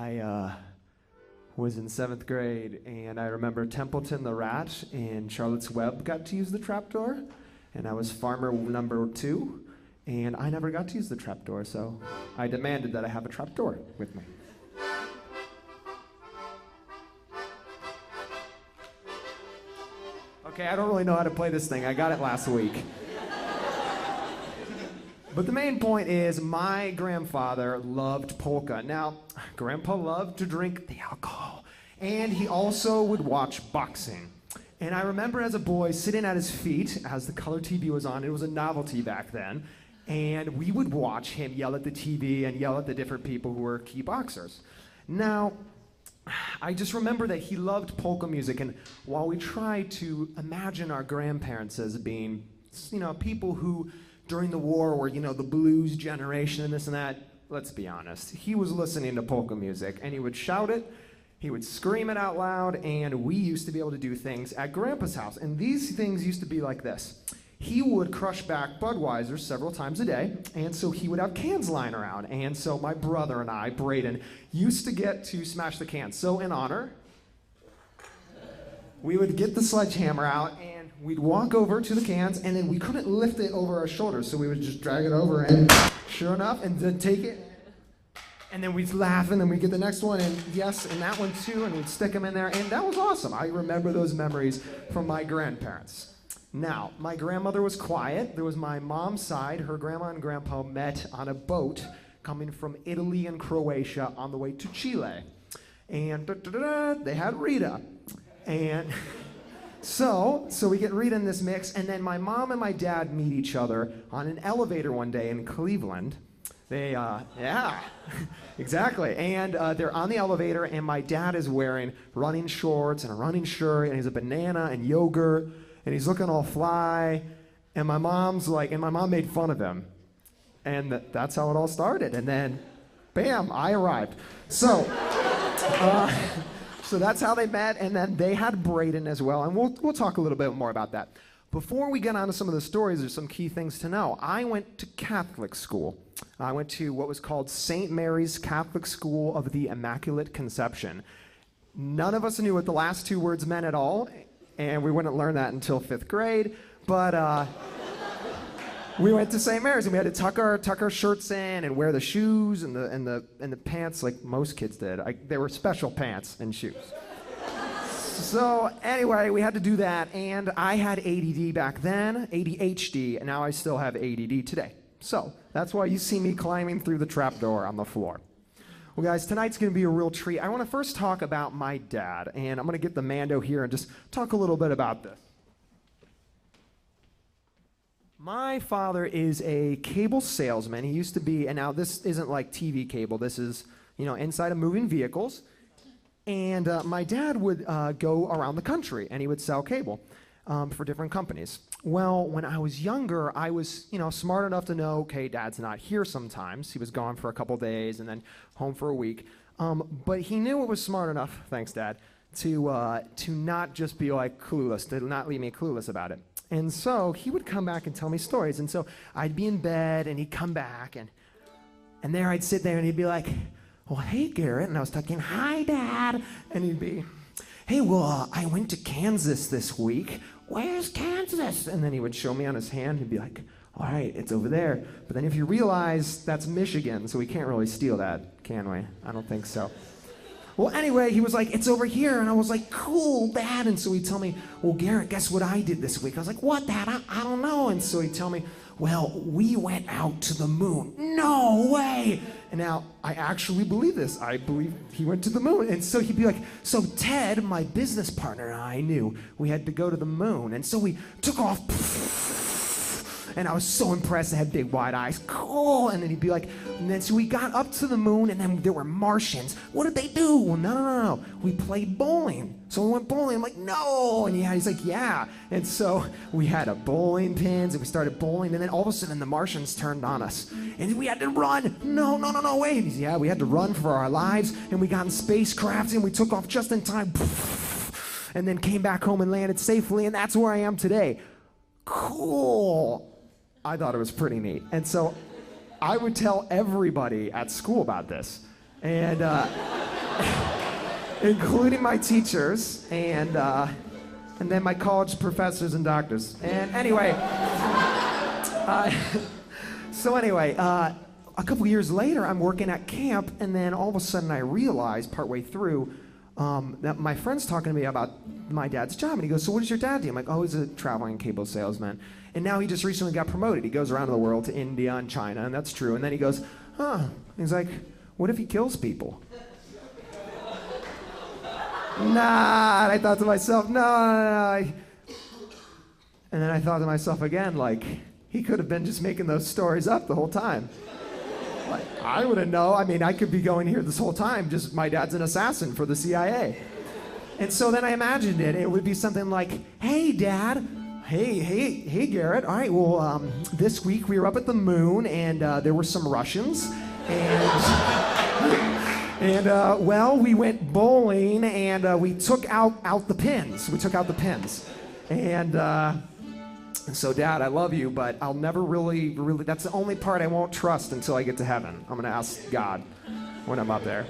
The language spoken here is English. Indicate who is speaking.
Speaker 1: I was in 7th grade, and I remember Templeton the Rat and Charlotte's Web got to use the trapdoor, and I was farmer number 2, and I never got to use the trapdoor, so I demanded that I have a trapdoor with me. Okay, I don't really know how to play this thing. I got it last week. But the main point is my grandfather loved polka. Now, Grandpa loved to drink the alcohol, and he also would watch boxing. And I remember as a boy sitting at his feet as the color TV was on. It was a novelty back then. And we would watch him yell at the TV and yell at the different people who were key boxers. Now, I just remember that he loved polka music, and while we try to imagine our grandparents as being, people who during the war were, the blues generation and this and that, let's be honest, he was listening to polka music, and he would shout it, he would scream it out loud, and we used to be able to do things at Grandpa's house, and these things used to be like this. He would crush back Budweiser several times a day, and so he would have cans lying around. And so my brother and I, Braden, used to get to smash the cans. So in honor, we would get the sledgehammer out, and we'd walk over to the cans, and then we couldn't lift it over our shoulders, so we would just drag it over, and sure enough, and then take it, and then we'd laugh, and then we'd get the next one, and yes, and that one too, and we'd stick them in there, and that was awesome. I remember those memories from my grandparents. Now, my grandmother was quiet. There was my mom's side. Her grandma and grandpa met on a boat coming from Italy and Croatia on the way to Chile. And they had Rita. And so we get Rita in this mix, and then my mom and my dad meet each other on an elevator one day in Cleveland. Yeah, exactly. And they're on the elevator, and my dad is wearing running shorts and a running shirt, and he's a banana and yogurt, and he's looking all fly, and my mom made fun of him. And that's how it all started. And then, bam, I arrived. So that's how they met, and then they had Braden as well, and we'll talk a little bit more about that. Before we get on to some of the stories, there's some key things to know. I went to Catholic school. I went to what was called St. Mary's Catholic School of the Immaculate Conception. None of us knew what the last 2 words meant at all, and we wouldn't learn that until 5th grade, but we went to St. Mary's, and we had to tuck our shirts in and wear the shoes and the pants like most kids did. They were special pants and shoes. So anyway, we had to do that, and I had ADD back then, ADHD, and now I still have ADD today. So that's why you see me climbing through the trapdoor on the floor. Well, guys, tonight's going to be a real treat. I want to first talk about my dad, and I'm going to get the Mando here and just talk a little bit about this. My father is a cable salesman. He used to be, and now this isn't like TV cable. This is, inside of moving vehicles. And my dad would go around the country, and he would sell cable for different companies. Well, when I was younger, I was, smart enough to know, okay, Dad's not here sometimes. He was gone for a couple days and then home for a week. But he knew it was smart enough, thanks, Dad, to not just be like clueless, to not leave me clueless about it. And so he would come back and tell me stories. And so I'd be in bed, and he'd come back, and there I'd sit there, and he'd be like, well, hey, Garrett. And I was talking, hi, Dad. And he'd be, hey, well, I went to Kansas this week. Where's Kansas? And then he would show me on his hand. He'd be like, all right, it's over there. But then if you realize that's Michigan, so we can't really steal that, can we? I don't think so. Well, anyway, he was like, it's over here. And I was like, cool, Dad. And so he'd tell me, well, Garrett, guess what I did this week? I was like, what, Dad? I don't know. And so he'd tell me, well, we went out to the moon. No way. And now, I actually believe this. I believe he went to the moon. And so he'd be like, so Ted, my business partner, and I knew we had to go to the moon. And so we took off. And I was so impressed. I had big wide eyes. Cool. And then he'd be like, and then so we got up to the moon, and then there were Martians. What did they do? Well, no. We played bowling. So we went bowling. I'm like, no. And yeah, he's like, yeah. And so we had a bowling pins, and we started bowling, and then all of a sudden the Martians turned on us. And we had to run. No, wait. And he's, yeah, we had to run for our lives, and we got in spacecrafts, and we took off just in time. And then came back home and landed safely, and that's where I am today. Cool. I thought it was pretty neat. And so I would tell everybody at school about this. And including my teachers and then my college professors and doctors. And anyway, a couple years later, I'm working at camp, and then all of a sudden I realize partway through that my friend's talking to me about my dad's job, and he goes, "So what does your dad do?" I'm like, "Oh, he's a traveling cable salesman." And now he just recently got promoted. He goes around the world to India and China, and that's true. And then he goes, "Huh." He's like, "What if he kills people?" Nah, and I thought to myself, no. And then I thought to myself again, like, he could have been just making those stories up the whole time. Like, I wouldn't know. I mean, I could be going here this whole time, just my dad's an assassin for the CIA. And so then I imagined it. It would be something like, "Hey, Dad. Hey, Garrett. All right, well, this week we were up at the moon, and there were some Russians, well, we went bowling, and we took out the pins. We took out the pins. And so, Dad, I love you, but I'll never really, that's the only part I won't trust until I get to heaven. I'm going to ask God when I'm up there."